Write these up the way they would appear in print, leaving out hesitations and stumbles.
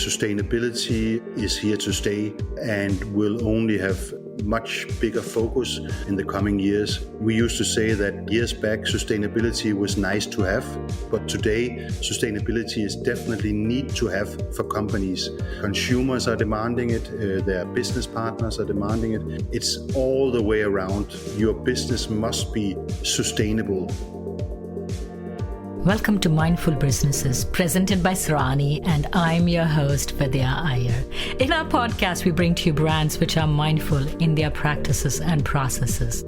sustainability is here to stay and will only have much bigger focus in the coming years. We used to say that years back sustainability was nice to have, but today sustainability is definitely need to have for companies. Consumers are demanding it, their business partners are demanding it. It's all the way around. Your business must be sustainable. Welcome to Mindful Businesses, presented by Sarani, and I'm your host, Vidya Iyer. In our podcast, we bring to you brands which are mindful in their practices and processes.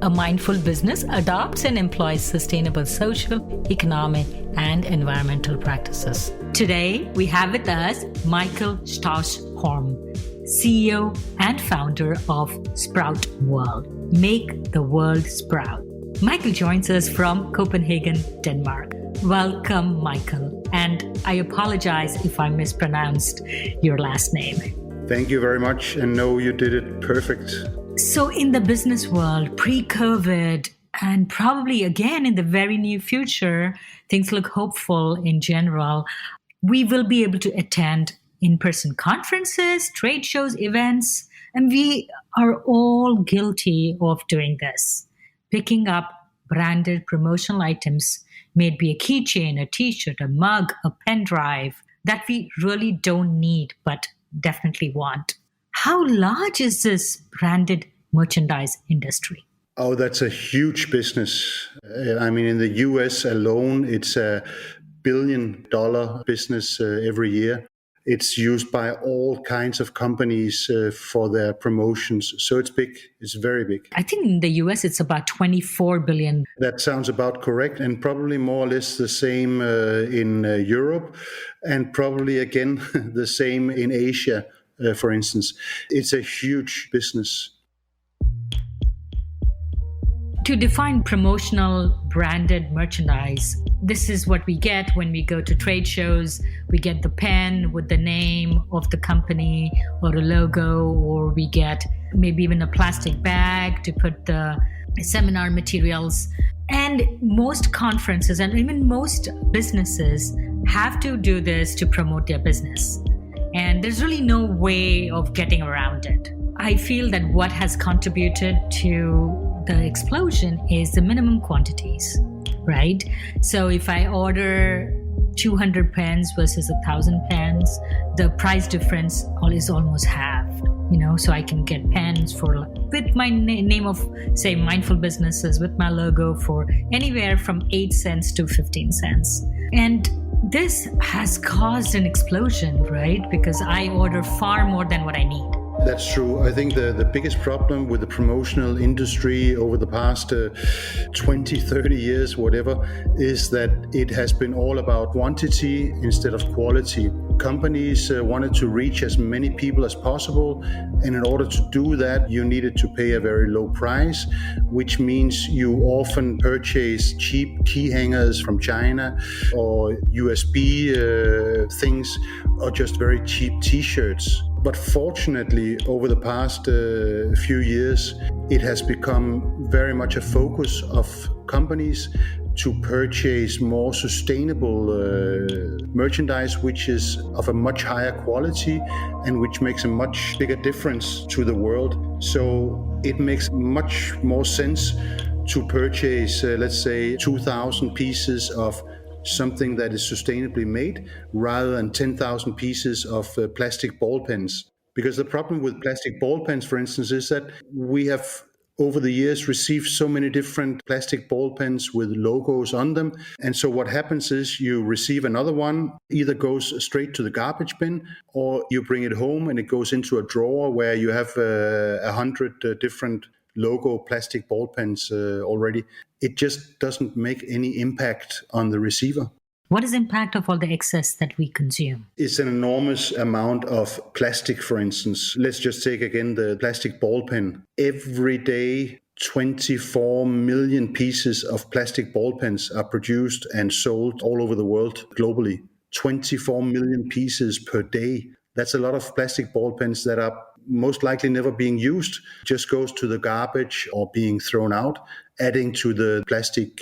A mindful business adopts and employs sustainable social, economic, and environmental practices. Today, we have with us Michael Stousholm, CEO and founder of Sproutworld. Make the world sprout. Michael joins us from Copenhagen, Denmark. Welcome, Michael. And I apologize if I mispronounced your last name. Thank you very much. And no, you did it perfect. So in the business world, pre-COVID, and probably again in the very near future, things look hopeful in general. We will be able to attend in-person conferences, trade shows, events, and we are all guilty of doing this. Picking up branded promotional items, may it be a keychain, a t-shirt, a mug, a pen drive, that we really don't need but definitely want. How large is this branded merchandise industry? Oh, that's a huge business. I mean, in the US alone, it's a $1 billion business every year. It's used by all kinds of companies for their promotions. So it's big. It's very big. I think in the US, it's about 24 billion. That sounds about correct. And probably more or less the same in Europe. And probably again, the same in Asia, for instance. It's a huge business. To define promotional branded merchandise, this is what we get when we go to trade shows. We get the pen with the name of the company or a logo, or we get maybe even a plastic bag to put the seminar materials. And most conferences and even most businesses have to do this to promote their business. And there's really no way of getting around it. I feel that what has contributed to the explosion is the minimum quantities, right? So if I order 200 pens versus 1,000 pens, the price difference is almost half, so I can get pens with my name of, say, Mindful Businesses, with my logo for anywhere from 8 cents to 15 cents. And this has caused an explosion, right? Because I order far more than what I need. That's true. I think the biggest problem with the promotional industry over the past 20, 30 years, whatever, is that it has been all about quantity instead of quality. Companies wanted to reach as many people as possible, and in order to do that, you needed to pay a very low price, which means you often purchase cheap key hangers from China or USB things, or just very cheap t-shirts. But fortunately, over the past few years, it has become very much a focus of companies to purchase more sustainable merchandise, which is of a much higher quality and which makes a much bigger difference to the world. So it makes much more sense to purchase, let's say, 2,000 pieces of something that is sustainably made rather than 10,000 pieces of plastic ball pens. Because the problem with plastic ball pens, for instance, is that we have over the years received so many different plastic ball pens with logos on them. And so what happens is you receive another one, either goes straight to the garbage bin, or you bring it home and it goes into a drawer where you have 100 different logo plastic ball pens already. It just doesn't make any impact on the receiver. What is the impact of all the excess that we consume? It's an enormous amount of plastic, for instance. Let's just take again the plastic ball pen. Every day, 24 million pieces of plastic ball pens are produced and sold all over the world globally. 24 million pieces per day. That's a lot of plastic ball pens that are most likely never being used, just goes to the garbage or being thrown out, adding to the plastic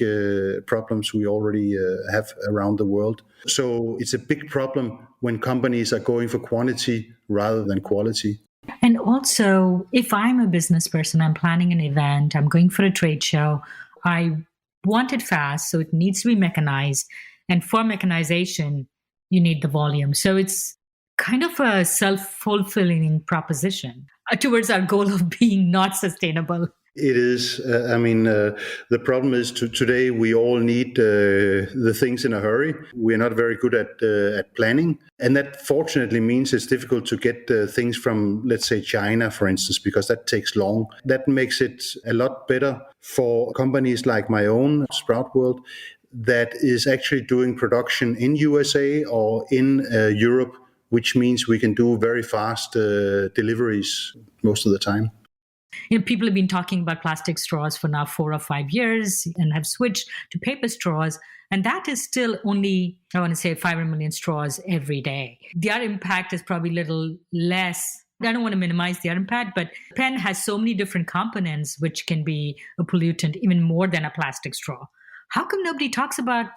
problems we already have around the world. So it's a big problem when companies are going for quantity rather than quality. And also, if I'm a business person, I'm planning an event, I'm going for a trade show, I want it fast, so it needs to be mechanized. And for mechanization, you need the volume. So it's kind of a self-fulfilling proposition towards our goal of being not sustainable. It is. The problem is today we all need the things in a hurry. We're not very good at planning. And that fortunately means it's difficult to get things from, let's say, China, for instance, because that takes long. That makes it a lot better for companies like my own, Sproutworld, that is actually doing production in USA or in Europe, which means we can do very fast deliveries most of the time. People have been talking about plastic straws for now 4 or 5 years and have switched to paper straws. And that is still only, 500 million straws every day. Their impact is probably a little less. I don't want to minimize their impact, but pen has so many different components which can be a pollutant even more than a plastic straw. How come nobody talks about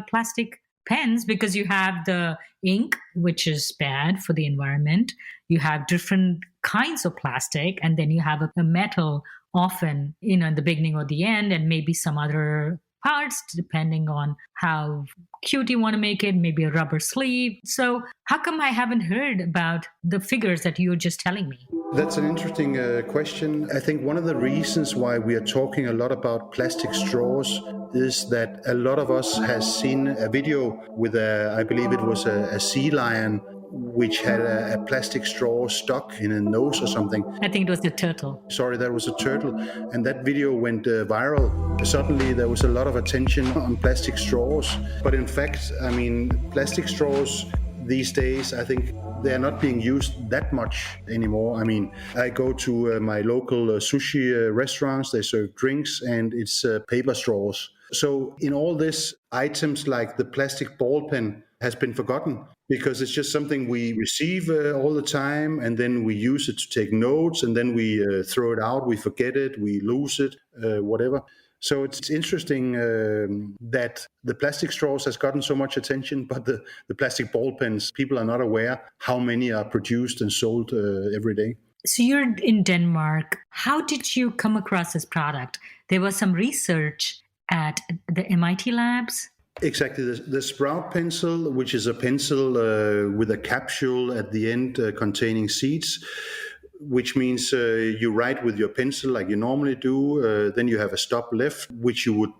plastic pens? Because you have the ink, which is bad for the environment. You have different kinds of plastic, and then you have a metal often, in the beginning or the end, and maybe some other parts, depending on how cute you want to make it, maybe a rubber sleeve. So how come I haven't heard about the figures that you were just telling me? That's an interesting question. I think one of the reasons why we are talking a lot about plastic straws is that a lot of us has seen a video with I believe it was a sea lion, which had a plastic straw stuck in a nose or something. I think it was a turtle. Sorry, that was a turtle. And that video went viral. Suddenly there was a lot of attention on plastic straws. But in fact, plastic straws these days, I think they're not being used that much anymore. I go to my local sushi restaurants, they serve drinks, and it's paper straws. So in all this, items like the plastic ball pen has been forgotten because it's just something we receive all the time, and then we use it to take notes, and then we throw it out, we forget it, we lose it, whatever. So it's interesting that the plastic straws has gotten so much attention, but the plastic ball pens, people are not aware how many are produced and sold every day. So you're in Denmark. How did you come across this product? There was some research at the MIT labs. Exactly. The Sprout pencil, which is a pencil with a capsule at the end containing seeds, which means you write with your pencil like you normally do. Then you have a stop left, which you would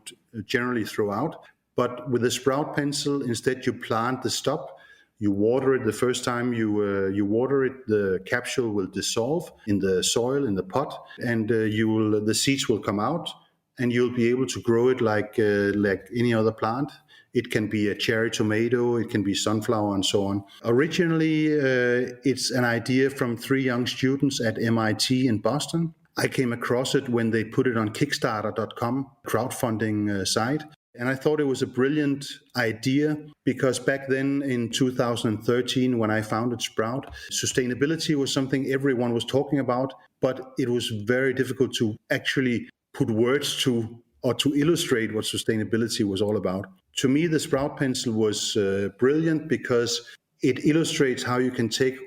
generally throw out. But with the Sprout pencil, instead you plant the stop. You water it the first time you water it, the capsule will dissolve in the soil, in the pot, and the seeds will come out, and you'll be able to grow it like any other plant. It can be a cherry tomato, it can be sunflower, and so on. Originally, it's an idea from 3 young students at MIT in Boston. I came across it when they put it on Kickstarter.com, crowdfunding site. And I thought it was a brilliant idea because back then in 2013, when I founded Sprout, sustainability was something everyone was talking about, but it was very difficult to actually put words to or to illustrate what sustainability was all about. To me, the Sprout pencil was brilliant because it illustrates how you can take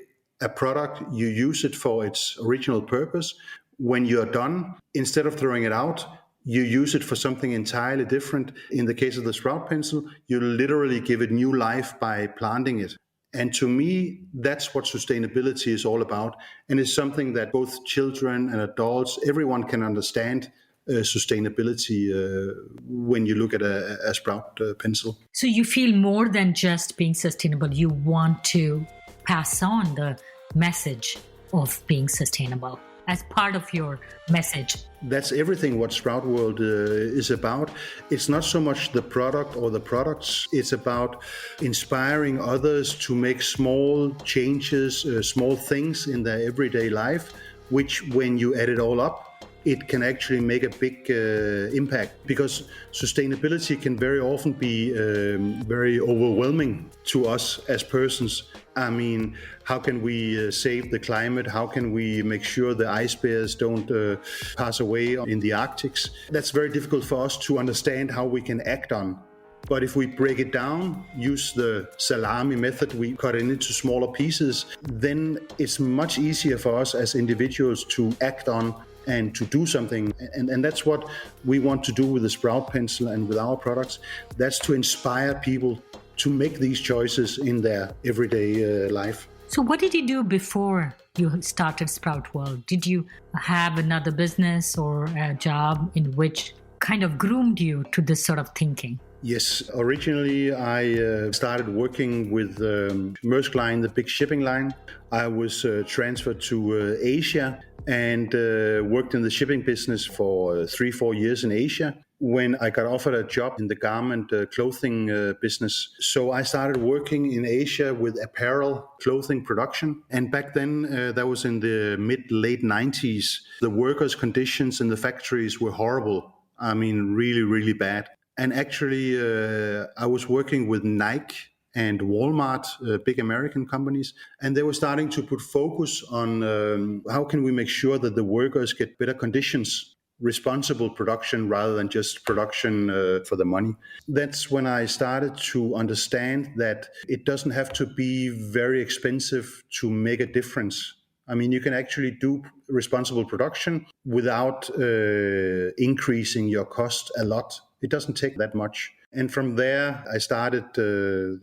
a product, you use it for its original purpose. When you're done, instead of throwing it out, you use it for something entirely different. In the case of the Sprout pencil, you literally give it new life by planting it. And to me, that's what sustainability is all about. And it's something that both children and adults, everyone can understand sustainability when you look at a Sprout pencil. So you feel more than just being sustainable. You want to pass on the message of being sustainable as part of your message. That's everything what Sproutworld is about. It's not so much the product or the products. It's about inspiring others to make small changes, small things in their everyday life, which when you add it all up, it can actually make a big impact, because sustainability can very often be very overwhelming to us as persons. I mean, how can we save the climate? How can we make sure the ice bears don't pass away in the Arctics? That's very difficult for us to understand how we can act on. But if we break it down, use the salami method, we cut it into smaller pieces, then it's much easier for us as individuals to act on and to do something. And that's what we want to do with the Sprout pencil and with our products. That's to inspire people to make these choices in their everyday life. So what did you do before you started Sproutworld? Did you have another business or a job in which kind of groomed you to this sort of thinking? Yes, originally I started working with Maersk Line, the big shipping line. I was transferred to Asia and worked in the shipping business for 3-4 years in Asia, when I got offered a job in the garment clothing business. So I started working in Asia with apparel clothing production. And back then, that was in the mid-late 90s, the workers' conditions in the factories were horrible. I mean, really, really bad. And actually, I was working with Nike and Walmart, big American companies, and they were starting to put focus on how can we make sure that the workers get better conditions, responsible production rather than just production for the money. That's when I started to understand that it doesn't have to be very expensive to make a difference. I mean, you can actually do responsible production without increasing your cost a lot. It doesn't take that much. And from there, I started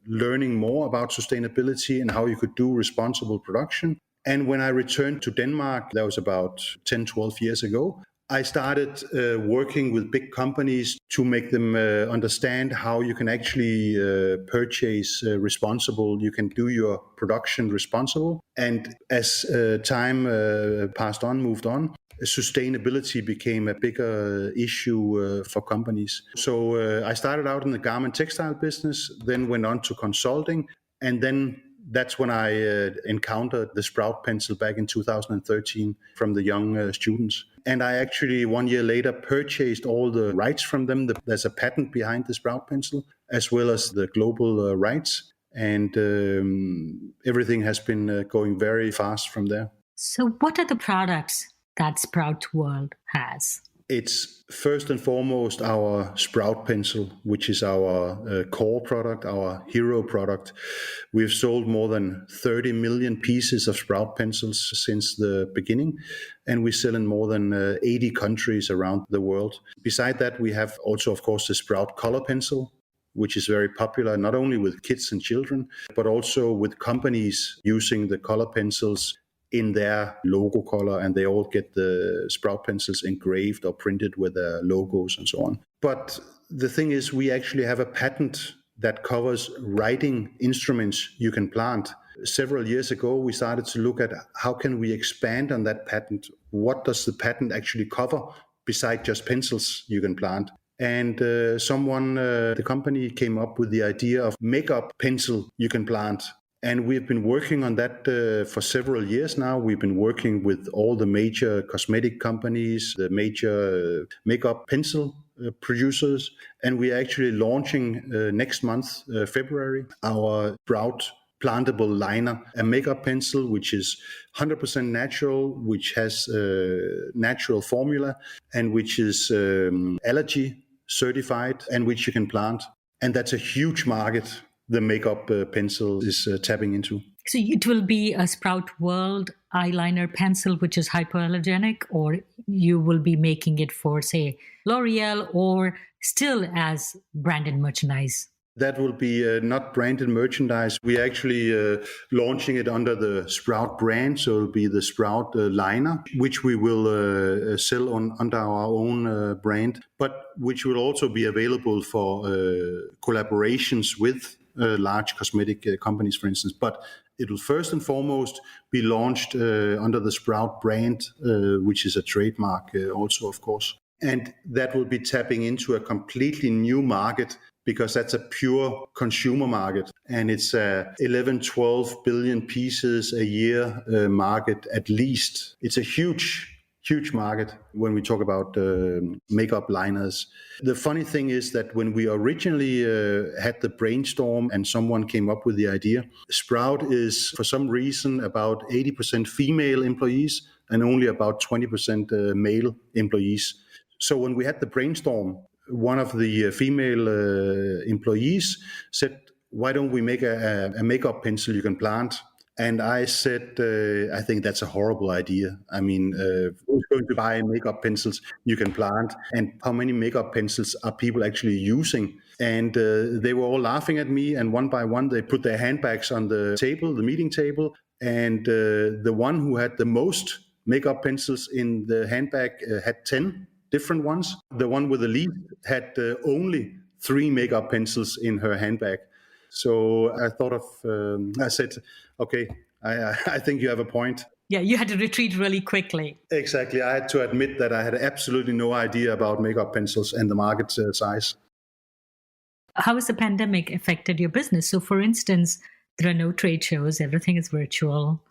learning more about sustainability and how you could do responsible production. And when I returned to Denmark, that was about 10, 12 years ago, I started working with big companies to make them understand how you can actually purchase responsible, you can do your production responsible. And as time moved on, sustainability became a bigger issue for companies. So I started out in the garment textile business, then went on to consulting, and then that's when I encountered the Sprout pencil back in 2013 from the young students. And I actually 1 year later purchased all the rights from them. There's a patent behind the Sprout pencil, as well as the global rights. And everything has been going very fast from there. So what are the products that Sproutworld has? It's first and foremost our Sprout pencil, which is our core product, our hero product. We've sold more than 30 million pieces of Sprout pencils since the beginning, and we sell in more than 80 countries around the world. Beside that, we have also, of course, the Sprout color pencil, which is very popular, not only with kids and children, but also with companies using the color pencils in their logo color, and they all get the Sprout pencils engraved or printed with their logos and so on. But the thing is, we actually have a patent that covers writing instruments you can plant. Several years ago, we started to look at how can we expand on that patent? What does the patent actually cover beside just pencils you can plant? And the company came up with the idea of makeup pencil you can plant. And we've been working on that for several years now. We've been working with all the major cosmetic companies, the major makeup pencil producers. And we're actually launching next month, February, our Sprout Plantable liner, a makeup pencil which is 100% natural, which has a natural formula, and which is allergy certified, and which you can plant. And that's a huge market the makeup pencil is tapping into. So it will be a Sproutworld eyeliner pencil, which is hypoallergenic, or you will be making it for, say, L'Oreal, or still as branded merchandise? That will be not branded merchandise. We're actually launching it under the Sprout brand. So it'll be the Sprout liner, which we will sell under our own brand, but which will also be available for collaborations with large cosmetic companies, for instance. But it will first and foremost be launched under the Sprout brand, which is a trademark also, of course. And that will be tapping into a completely new market, because that's a pure consumer market. And it's a 11, 12 billion pieces a year market at least. It's a huge huge market when we talk about makeup liners. The funny thing is that when we originally had the brainstorm and someone came up with the idea, Sprout is for some reason about 80% female employees and only about 20% male employees. So when we had the brainstorm, one of the female employees said, "Why don't we make a makeup pencil you can plant?" And I said, I think that's a horrible idea. I mean, who's going to buy makeup pencils you can plant? And how many makeup pencils are people actually using? And they were all laughing at me. And one by one, they put their handbags on the table, the meeting table. And the one who had the most makeup pencils in the handbag had 10 different ones. The one with the least had only 3 makeup pencils in her handbag. So I thought I said, okay, I think you have a point. Yeah, you had to retreat really quickly. Exactly. I had to admit that I had absolutely no idea about makeup pencils and the market size. How has the pandemic affected your business? So, for instance, there are no trade shows, everything is virtual.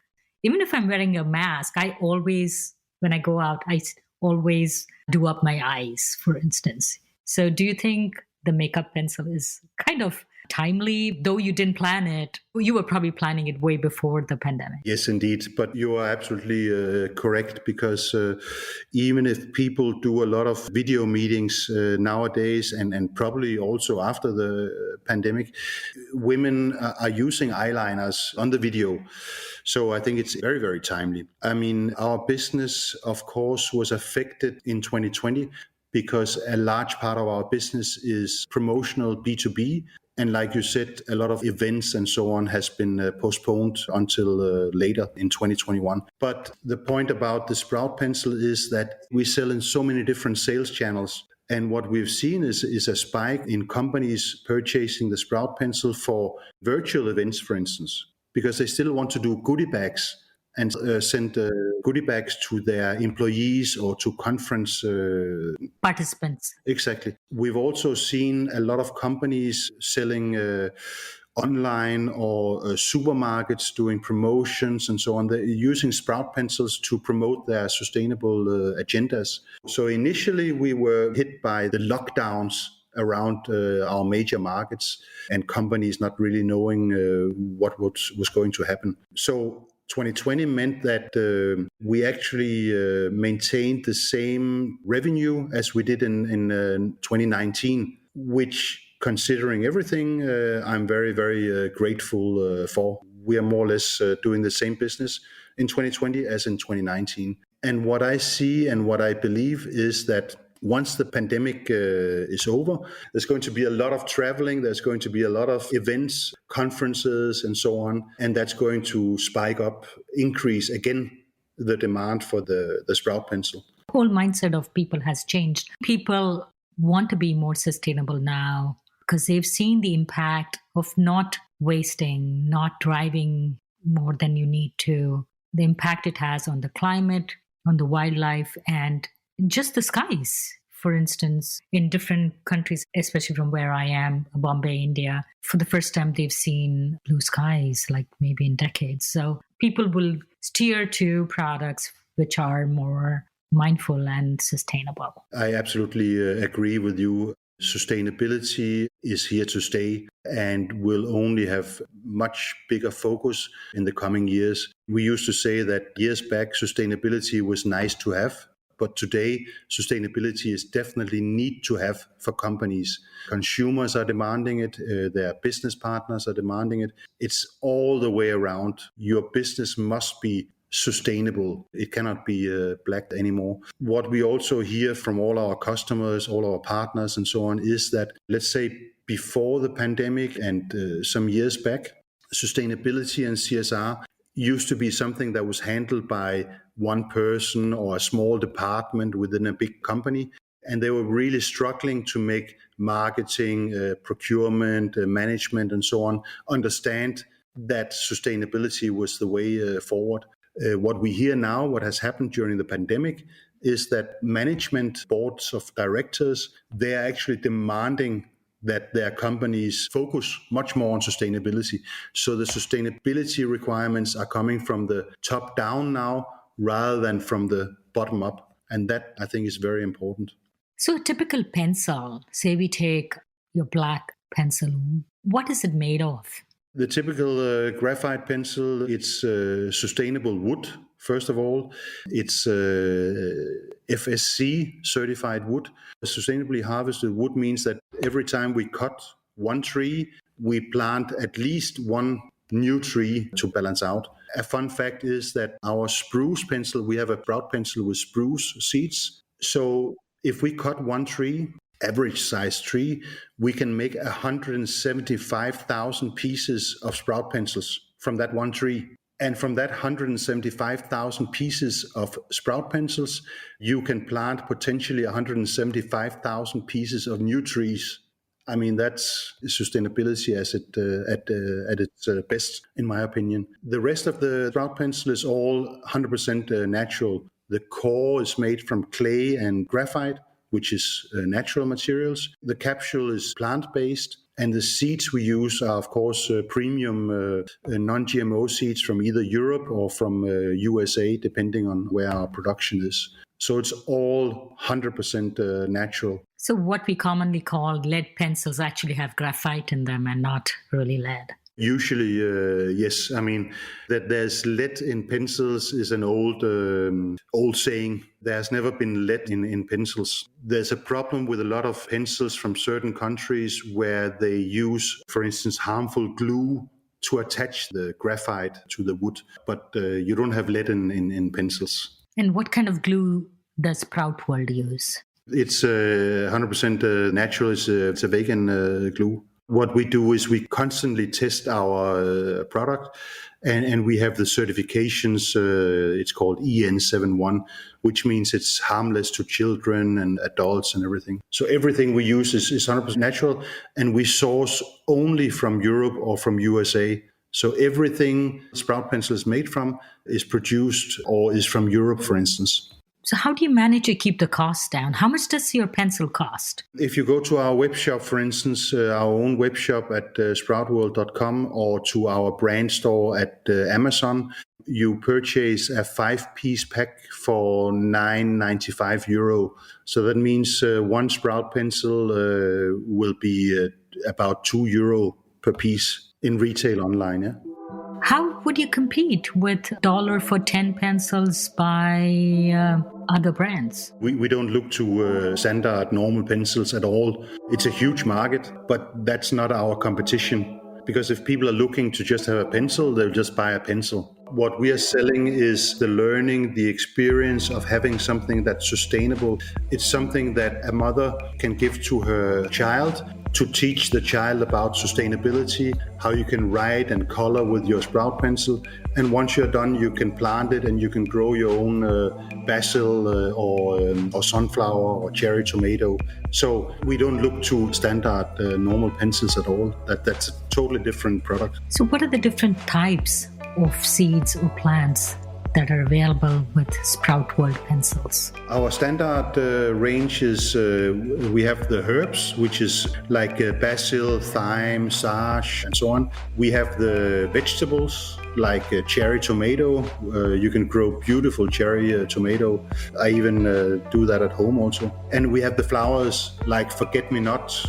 Even if I'm wearing a mask, when I go out, I always do up my eyes, for instance. So do you think the makeup pencil is kind of timely, though you didn't plan it? You were probably planning it way before the pandemic. Yes, indeed. But you are absolutely correct, because even if people do a lot of video meetings nowadays, and probably also after the pandemic, women are using eyeliners on the video. So I think it's very, very timely. I mean, our business, of course, was affected in 2020 because a large part of our business is promotional B2B. And like you said, a lot of events and so on has been postponed until later in 2021. But the point about the Sprout pencil is that we sell in so many different sales channels. And what we've seen is a spike in companies purchasing the Sprout pencil for virtual events, for instance, because they still want to do goodie bags and send goodie bags to their employees or to conference participants. Exactly. We've also seen a lot of companies selling online, or supermarkets doing promotions and so on. They're using Sprout pencils to promote their sustainable agendas. So initially we were hit by the lockdowns around our major markets and companies not really knowing what was going to happen. So 2020 meant that we actually maintained the same revenue as we did in 2019, which, considering everything, I'm very, very grateful for. We are more or less doing the same business in 2020 as in 2019. And what I see and what I believe is that once the pandemic is over, there's going to be a lot of traveling, there's going to be a lot of events, conferences, and so on. And that's going to spike up, increase again the demand for the Sprout pencil. The whole mindset of people has changed. People want to be more sustainable now because they've seen the impact of not wasting, not driving more than you need to, the impact it has on the climate, on the wildlife, and just the skies. For instance, in different countries, especially from where I am, Bombay, India, for the first time they've seen blue skies, like maybe in decades. So people will steer to products which are more mindful and sustainable. I absolutely agree with you. Sustainability is here to stay and will only have much bigger focus in the coming years. We used to say that years back, sustainability was nice to have. But today, sustainability is definitely need to have for companies. Consumers are demanding it. Their business partners are demanding it. It's all the way around. Your business must be sustainable. It cannot be black anymore. What we also hear from all our customers, all our partners and so on is that, let's say, before the pandemic and some years back, sustainability and CSR used to be something that was handled by one person or a small department within a big company. And they were really struggling to make marketing, procurement, management, and so on understand that sustainability was the way forward. What we hear now, what has happened during the pandemic, is that management boards of directors, they are actually demanding that their companies focus much more on sustainability. So the sustainability requirements are coming from the top down now, rather than from the bottom up. And that, I think, is very important. So a typical pencil, say we take your black pencil, what is it made of? The typical graphite pencil, it's sustainable wood, first of all. It's FSC certified wood. Sustainably harvested wood means that every time we cut one tree, we plant at least one new tree to balance out. A fun fact is that our spruce pencil, we have a sprout pencil with spruce seeds. So if we cut one tree, average size tree, we can make 175,000 pieces of sprout pencils from that one tree. And from that 175,000 pieces of sprout pencils, you can plant potentially 175,000 pieces of new trees. I mean, that's sustainability at its best, in my opinion. The rest of the sprout pencil is all 100% natural. The core is made from clay and graphite, which is natural materials. The capsule is plant-based, and the seeds we use are, of course, premium non-GMO seeds from either Europe or from USA, depending on where our production is. So it's all 100% natural. So what we commonly call lead pencils actually have graphite in them and not really lead. Usually, yes. I mean, that there's lead in pencils is an old saying. There's never been lead in pencils. There's a problem with a lot of pencils from certain countries where they use, for instance, harmful glue to attach the graphite to the wood. But you don't have lead in pencils. And what kind of glue does Sproutworld use? It's 100% natural. It's a vegan glue. What we do is we constantly test our product, and we have the certifications. It's called EN71, which means it's harmless to children and adults and everything. So everything we use is 100% natural, and we source only from Europe or from USA. So everything Sprout Pencil is made from is produced or is from Europe, for instance. So how do you manage to keep the cost down? How much does your pencil cost? If you go to our web shop, for instance, our own web shop at sproutworld.com, or to our brand store at Amazon, you purchase a 5-piece pack for €9.95. So that means one Sprout pencil will be about €2 per piece in retail online. Yeah? How would you compete with $1 for 10 pencils by other brands? We don't look to standard normal pencils at all. It's a huge market, but that's not our competition. Because if people are looking to just have a pencil, they'll just buy a pencil. What we are selling is the learning, the experience of having something that's sustainable. It's something that a mother can give to her child to teach the child about sustainability, how you can write and color with your Sprout pencil. And once you're done, you can plant it and you can grow your own basil or sunflower or cherry tomato. So we don't look to standard normal pencils at all. That's a totally different product. So what are the different types of seeds or plants that are available with Sproutworld pencils? Our standard range is we have the herbs, which is like basil, thyme, sage, and so on. We have the vegetables, like cherry tomato. You can grow beautiful cherry tomato. I even do that at home also. And we have the flowers like forget-me-not,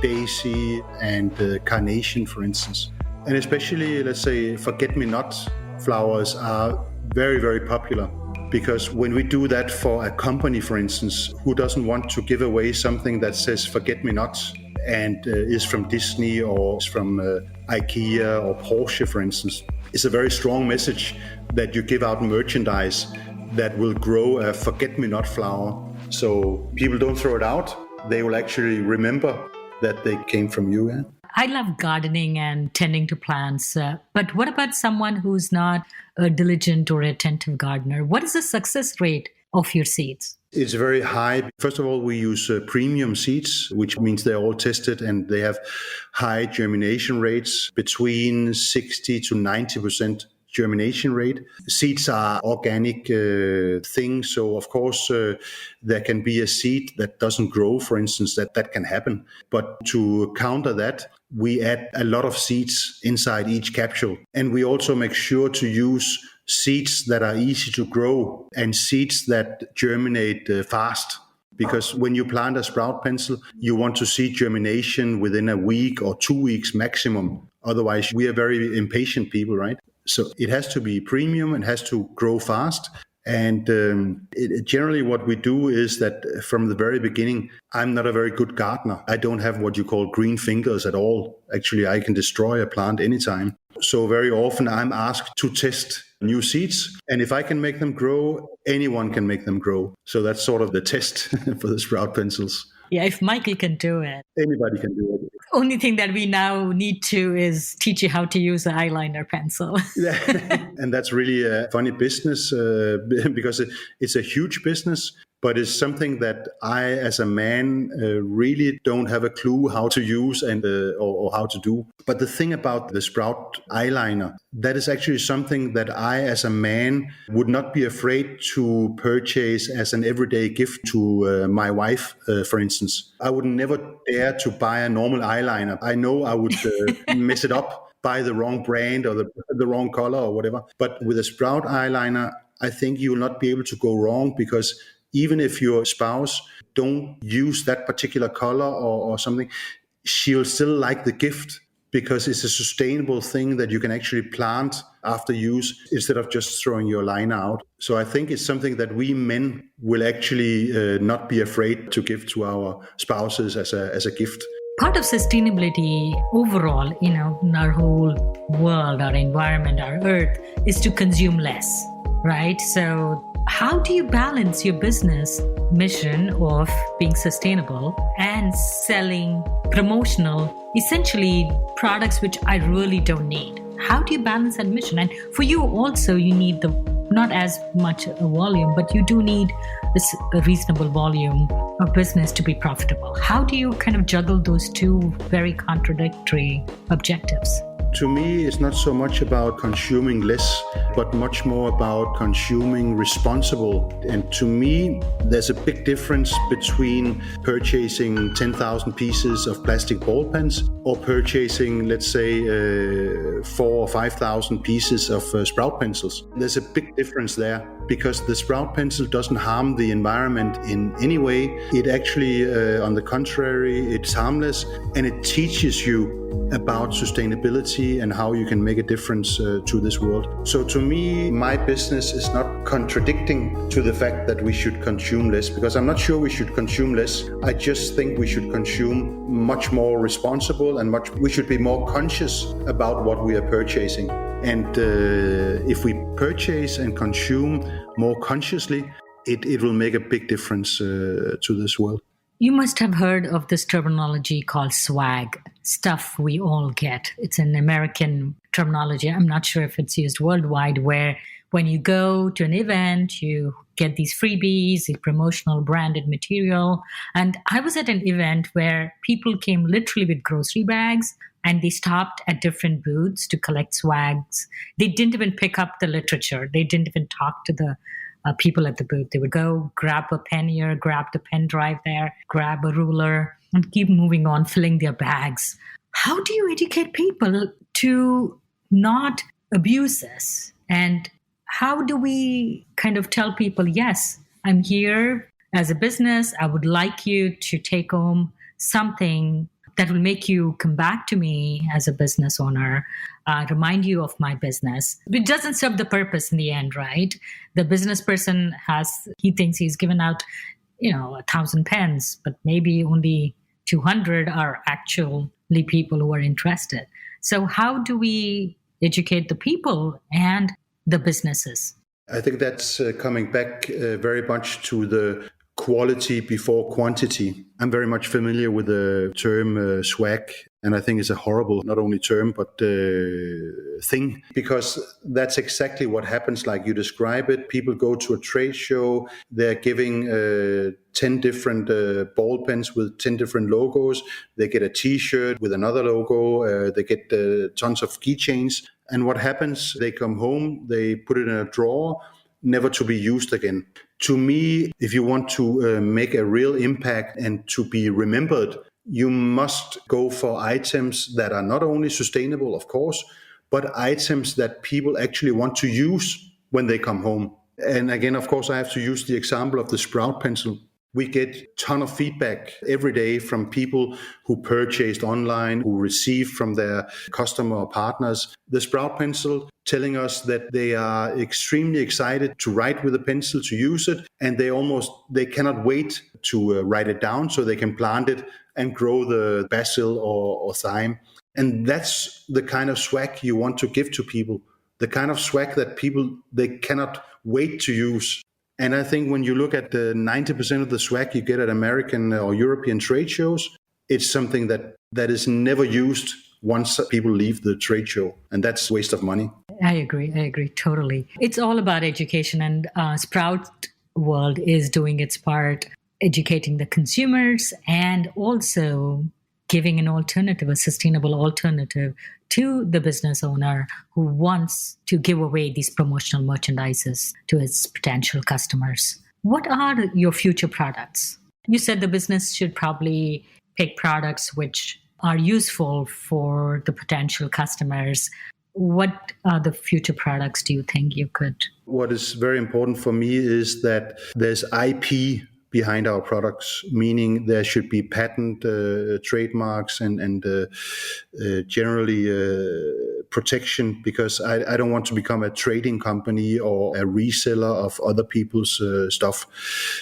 daisy, and carnation, for instance. And especially, let's say, forget-me-not flowers are very, very popular, because when we do that for a company, for instance, who doesn't want to give away something that says forget-me-not and is from Disney or is from IKEA or Porsche, for instance, it's a very strong message that you give out merchandise that will grow a forget-me-not flower. So people don't throw it out. They will actually remember that they came from you. Yeah? I love gardening and tending to plants, but what about someone who's not a diligent or attentive gardener? What is the success rate of your seeds? It's very high. First of all, we use premium seeds, which means they're all tested and they have high germination rates, between 60 to 90% germination rate. Seeds are organic things, so of course there can be a seed that doesn't grow, for instance, that can happen. But to counter that, we add a lot of seeds inside each capsule. And we also make sure to use seeds that are easy to grow and seeds that germinate fast. Because when you plant a sprout pencil, you want to see germination within a week or 2 weeks maximum. Otherwise, we are very impatient people, right? So it has to be premium and has to grow fast. And generally what we do is that from the very beginning, I'm not a very good gardener. I don't have what you call green fingers at all. Actually, I can destroy a plant anytime. So very often I'm asked to test new seeds. And if I can make them grow, anyone can make them grow. So that's sort of the test for the sprout pencils. Yeah, if Michael can do it, anybody can do it. Only thing that we now need to is teach you how to use an eyeliner pencil. Yeah. And that's really a funny business because it's a huge business, but it's something that I, as a man, really don't have a clue how to use and or how to do. But the thing about the Sprout eyeliner, that is actually something that I, as a man, would not be afraid to purchase as an everyday gift to my wife, for instance. I would never dare to buy a normal eyeliner. I know I would mess it up, buy the wrong brand or the wrong color or whatever. But with a Sprout eyeliner, I think you will not be able to go wrong, because even if your spouse don't use that particular color or something, she'll still like the gift, because it's a sustainable thing that you can actually plant after use instead of just throwing your liner out. So I think it's something that we men will actually not be afraid to give to our spouses as a gift. Part of sustainability overall, in our whole world, our environment, our earth, is to consume less, right? So how do you balance your business mission of being sustainable and selling promotional, essentially products which I really don't need? How do you balance that mission? And for you also, you need not as much a volume, but you do need a reasonable volume of business to be profitable. How do you kind of juggle those two very contradictory objectives? To me, it's not so much about consuming less, but much more about consuming responsible. And to me, there's a big difference between purchasing 10,000 pieces of plastic ball pens or purchasing, let's say, 4,000 or 5,000 pieces of Sprout pencils. There's a big difference there, because the Sprout pencil doesn't harm the environment in any way. It actually, on the contrary, it's harmless, and it teaches you about sustainability and how you can make a difference to this world. So to me, my business is not contradicting to the fact that we should consume less, because I'm not sure we should consume less. I just think we should consume much more responsible and we should be more conscious about what we are purchasing. And if we purchase and consume more consciously, it will make a big difference to this world. You must have heard of this terminology called swag, stuff we all get. It's an American terminology. I'm not sure if it's used worldwide, where when you go to an event, you get these freebies, the promotional branded material. And I was at an event where people came literally with grocery bags, and they stopped at different booths to collect swags. They didn't even pick up the literature. They didn't even talk to the people at the booth. They would go grab a pen here, grab the pen drive there, grab a ruler, and keep moving on, filling their bags. How do you educate people to not abuse this? And how do we kind of tell people, yes, I'm here as a business. I would like you to take home something that will make you come back to me as a business owner, remind you of my business. It doesn't serve the purpose in the end, right? The business person he thinks he's given out, 1,000 pens, but maybe only 200 are actually people who are interested. So how do we educate the people and the businesses? I think that's coming back very much to the quality before quantity. I'm very much familiar with the term swag, and I think it's a horrible, not only term, but thing, because that's exactly what happens like you describe it. People go to a trade show, they're giving 10 different ball pens with 10 different logos. They get a t-shirt with another logo, they get tons of keychains. And what happens? They come home, they put it in a drawer, never to be used again. To me, if you want to make a real impact and to be remembered, you must go for items that are not only sustainable, of course, but items that people actually want to use. when they come home. And again, of course, I have to use the example of the Sprout pencil. We get a ton of feedback every day from people who purchased online, who received from their customer or partners the Sprout pencil, telling us that they are extremely excited to write with a pencil, to use it, and they cannot wait to write it down so they can plant it and grow the basil or thyme. And that's the kind of swag you want to give to people, the kind of swag that people, they cannot wait to use. And I think when you look at the 90% of the swag you get at American or European trade shows, it's something that is never used once people leave the trade show. And that's a waste of money. I agree totally. It's all about education, and Sproutworld is doing its part, educating the consumers and also giving an alternative, a sustainable alternative to the business owner who wants to give away these promotional merchandises to its potential customers. What are your future products? You said the business should probably pick products which are useful for the potential customers. What are the future products do you think you could? What is very important for me is that there's IP behind our products, meaning there should be patent, trademarks, and generally protection, because I don't want to become a trading company or a reseller of other people's stuff.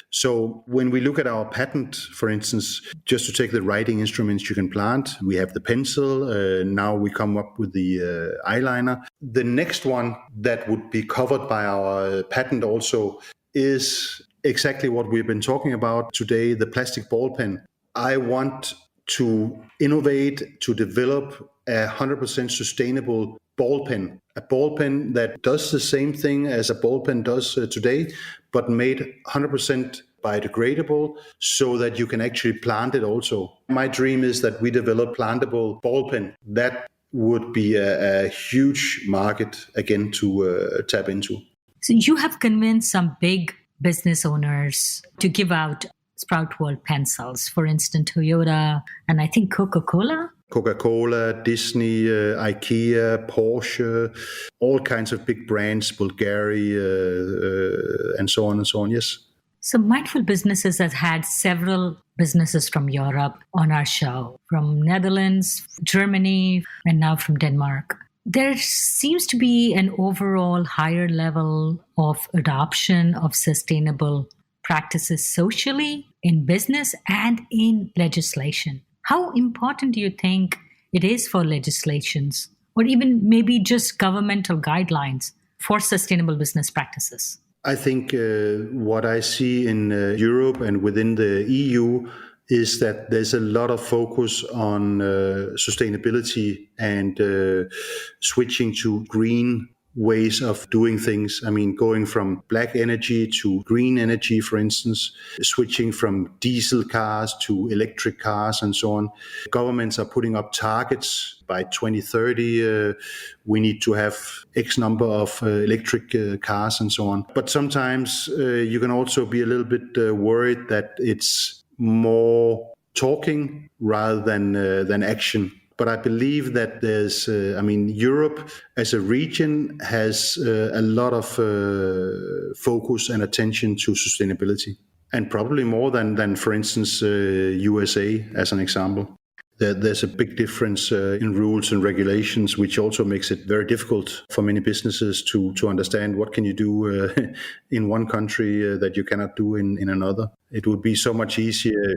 So when we look at our patent, for instance, just to take the writing instruments you can plant, we have the pencil, now we come up with the eyeliner. The next one that would be covered by our patent also is exactly what we've been talking about today, the plastic ball pen. I want to innovate, to develop a 100% sustainable ball pen, a ball pen that does the same thing as a ball pen does today, but made 100% biodegradable so that you can actually plant it also. My dream is that we develop plantable ball pen. That would be a huge market again to tap into. So you have convinced some big business owners to give out Sproutworld pencils, for instance, Toyota and I think Coca-Cola. Coca-Cola, Disney, IKEA, Porsche, all kinds of big brands, Bulgaria, and so on and so on, yes. So Mindful Businesses has had several businesses from Europe on our show, from Netherlands, Germany, and now from Denmark. There seems to be an overall higher level of adoption of sustainable practices socially, in business, and in legislation. How important do you think it is for legislations, or even maybe just governmental guidelines for sustainable business practices? I think what I see in Europe and within the EU is that there's a lot of focus on sustainability and switching to green ways of doing things. I mean, going from black energy to green energy, for instance, switching from diesel cars to electric cars and so on. Governments are putting up targets. By 2030, we need to have X number of electric cars and so on. But sometimes you can also be a little bit worried that it's more talking rather than action. But I believe that there's, Europe as a region has a lot of focus and attention to sustainability, and probably more than for instance, USA as an example. There's a big difference in rules and regulations, which also makes it very difficult for many businesses to understand what can you do in one country that you cannot do in another. It would be so much easier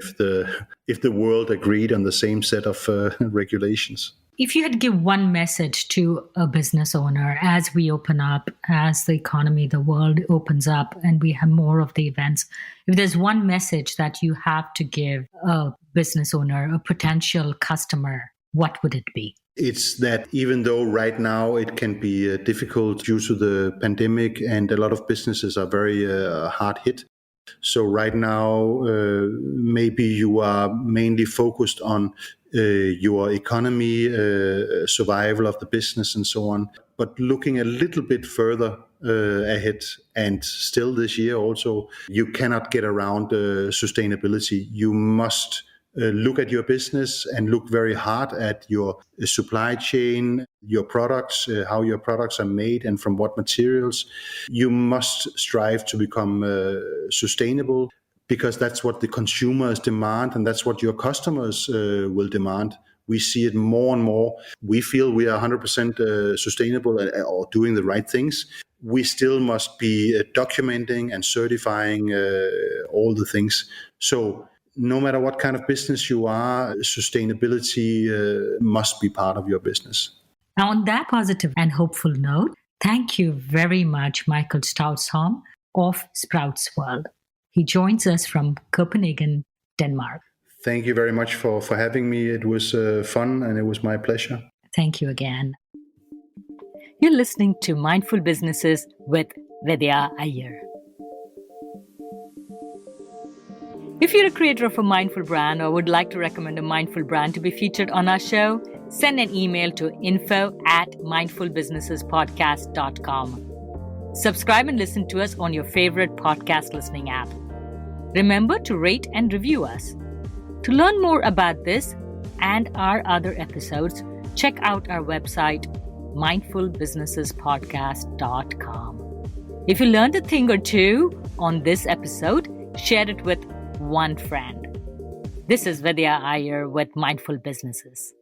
if the world agreed on the same set of regulations. If you had to give one message to a business owner as we open up, as the economy, the world opens up, and we have more of the events, if there's one message that you have to give a business owner, a potential customer, what would it be? It's that even though right now it can be difficult due to the pandemic and a lot of businesses are very hard hit. So right now, maybe you are mainly focused on your economy, survival of the business and so on. But looking a little bit further ahead, and still this year also, you cannot get around sustainability. You must look at your business and look very hard at your supply chain, your products, how your products are made and from what materials. You must strive to become sustainable, because that's what the consumers demand and that's what your customers will demand. We see it more and more. We feel we are 100% sustainable or doing the right things. We still must be documenting and certifying all the things. So no matter what kind of business you are, sustainability must be part of your business. Now, on that positive and hopeful note, thank you very much, Michael Stoutsholm of Sproutworld. He joins us from Copenhagen, Denmark. Thank you very much for having me. It was fun and it was my pleasure. Thank you again. You're listening to Mindful Businesses with Vidya Iyer. If you're a creator of a mindful brand or would like to recommend a mindful brand to be featured on our show, send an email to info@mindfulbusinessespodcast.com. Subscribe and listen to us on your favorite podcast listening app. Remember to rate and review us. To learn more about this and our other episodes, check out our website, mindfulbusinessespodcast.com. If you learned a thing or two on this episode, share it with one friend. This is Vidya Iyer with Mindful Businesses.